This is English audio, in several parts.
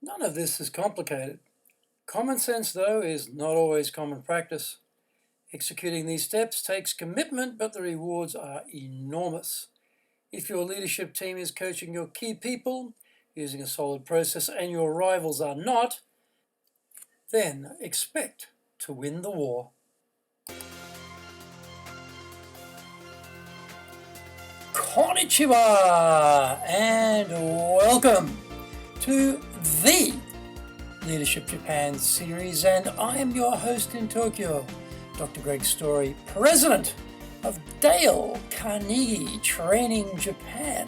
None of this is complicated. Common sense, though, is not always common practice. Executing these steps takes commitment, but the rewards are enormous. If your leadership team is coaching your key people using a solid process and your rivals are not, then expect to win the war. Konnichiwa and welcome to the Leadership Japan series, and I am your host in Tokyo, Dr. Greg Story, President of Dale Carnegie Training Japan.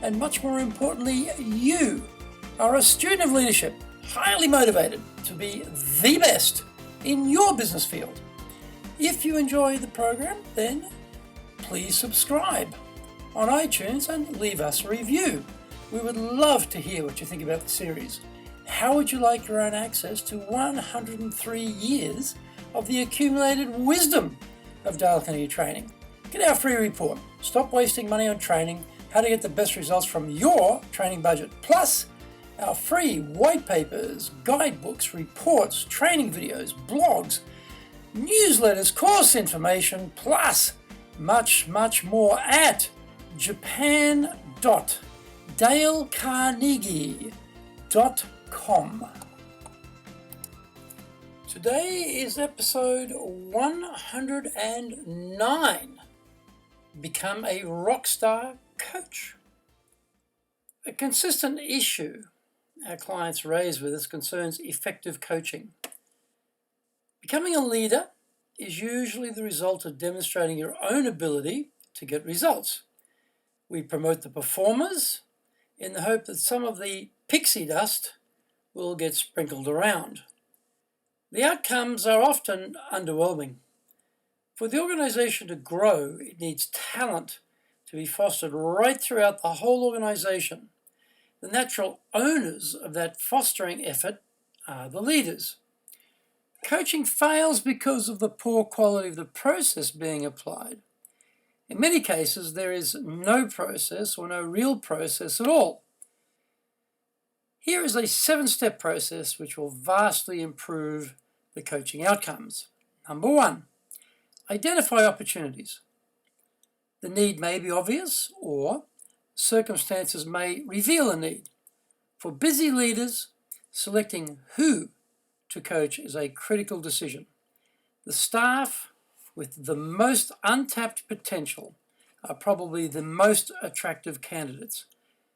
And much more importantly, you are a student of leadership, highly motivated to be the best in your business field. If you enjoy the program, then please subscribe on iTunes and leave us a review. We would love to hear what you think about the series. How would you like your own access to 103 years of the accumulated wisdom of Dale Carnegie Training? Get our free report, Stop Wasting Money on Training, How to Get the Best Results from Your Training Budget, plus our free white papers, guidebooks, reports, training videos, blogs, newsletters, course information, plus much more at japan.dalecarnegie.com. Today is episode 109, Become a Rockstar Coach. A consistent issue our clients raise with us concerns effective coaching. Becoming a leader is usually the result of demonstrating your own ability to get results. We promote the performers in the hope that some of the pixie dust will get sprinkled around. The outcomes are often underwhelming. For the organization to grow, it needs talent to be fostered right throughout the whole organization. The natural owners of that fostering effort are the leaders. Coaching fails because of the poor quality of the process being applied. In many cases, there is no process or no real process at all. Here is a 7-step process which will vastly improve the coaching outcomes. Number 1, identify opportunities. The need may be obvious, or circumstances may reveal a need. For busy leaders, selecting who to coach is a critical decision. The staff with the most untapped potential are probably the most attractive candidates.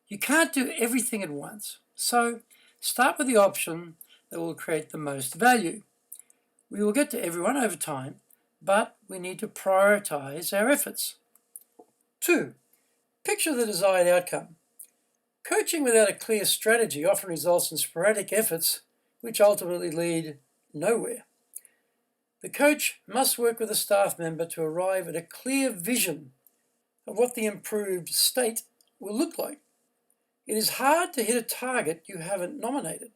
You can't do everything at once, so start with the option that will create the most value. We will get to everyone over time, but we need to prioritize our efforts. 2, picture the desired outcome. Coaching without a clear strategy often results in sporadic efforts which ultimately lead nowhere. The coach must work with a staff member to arrive at a clear vision of what the improved state will look like. It is hard to hit a target you haven't nominated.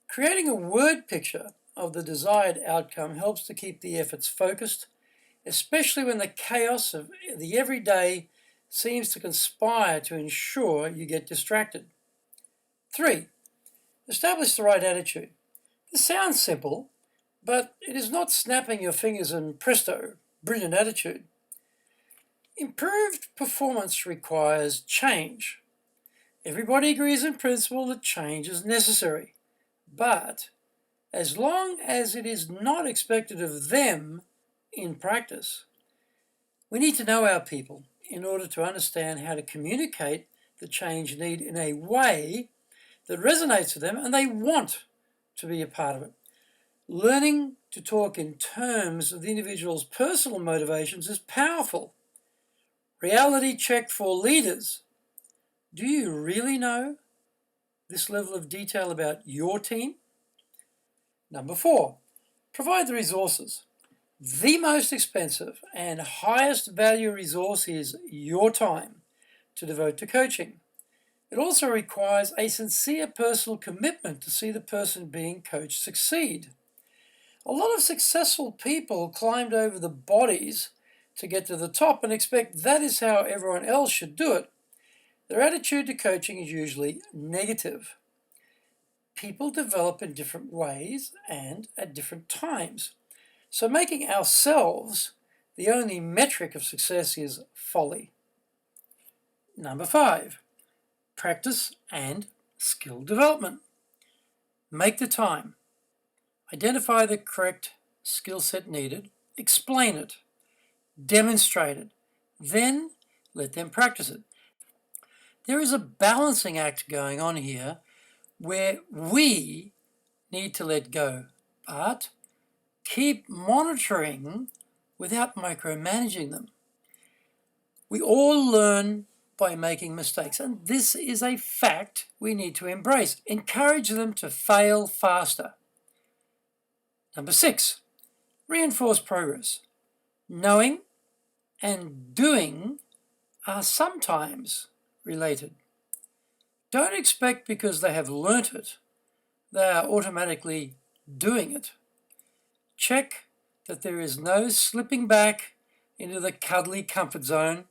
Creating a word picture of the desired outcome helps to keep the efforts focused, especially when the chaos of the everyday seems to conspire to ensure you get distracted. 3, establish the right attitude. This sounds simple, but it is not snapping your fingers and presto, brilliant attitude. Improved performance requires change. Everybody agrees in principle that change is necessary, but as long as it is not expected of them in practice, we need to know our people in order to understand how to communicate the change need in a way that resonates with them and they want to be a part of it. Learning to talk in terms of the individual's personal motivations is powerful. Reality check for leaders. Do you really know this level of detail about your team? Number 4, provide the resources. The most expensive and highest value resource is your time to devote to coaching. It also requires a sincere personal commitment to see the person being coached succeed. A lot of successful people climbed over the bodies to get to the top and expect that is how everyone else should do it. Their attitude to coaching is usually negative. people develop in different ways and at different times. So making ourselves the only metric of success is folly. Number 5, practice and skill development. Make the time. Identify the correct skill set needed. Explain it. Demonstrate it. Then let them practice it. There is a balancing act going on here where we need to let go, but keep monitoring without micromanaging them. We all learn by making mistakes, and this is a fact we need to embrace. Encourage them to fail faster. Number 6, reinforce progress. Knowing and doing are sometimes related. Don't expect because they have learnt it, they are automatically doing it. Check that there is no slipping back into the cuddly comfort zone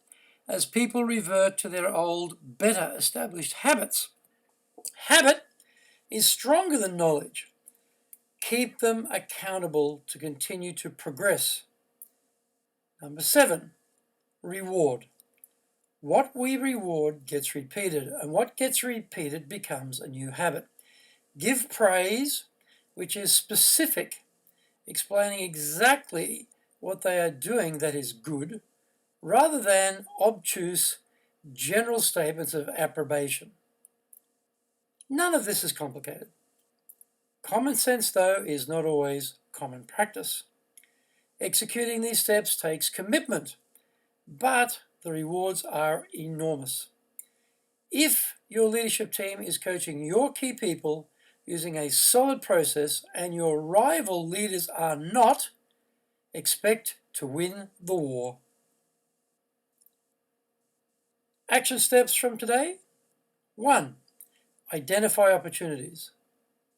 as people revert to their old, better established habits. Habit is stronger than knowledge. Keep them accountable to continue to progress. Number 7, reward. What we reward gets repeated, and what gets repeated becomes a new habit. Give praise, which is specific, explaining exactly what they are doing that is good, rather than obtuse general statements of approbation. None of this is complicated. Common sense, though, is not always common practice. Executing these steps takes commitment, but the rewards are enormous. If your leadership team is coaching your key people using a solid process and your rival leaders are not, expect to win the war. Action steps from today. 1, identify opportunities.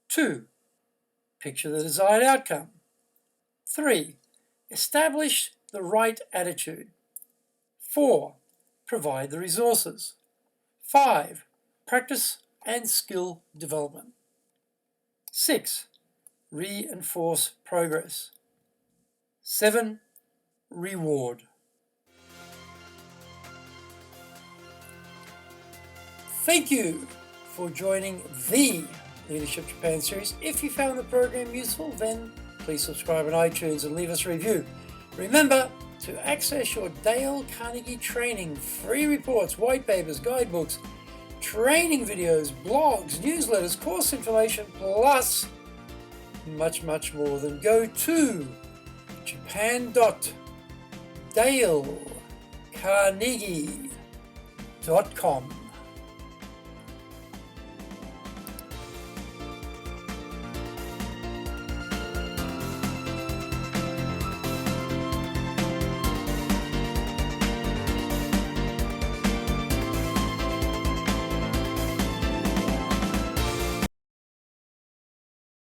2, picture the desired outcome. 3, establish the right attitude. 4, provide the resources. 5, practice and skill development. 6, reinforce progress. 7, reward. Thank you for joining the Leadership Japan series. If you found the program useful, then please subscribe on iTunes and leave us a review. Remember to access your Dale Carnegie training, free reports, white papers, guidebooks, training videos, blogs, newsletters, course information, plus much more, then go to japan.dalecarnegie.com.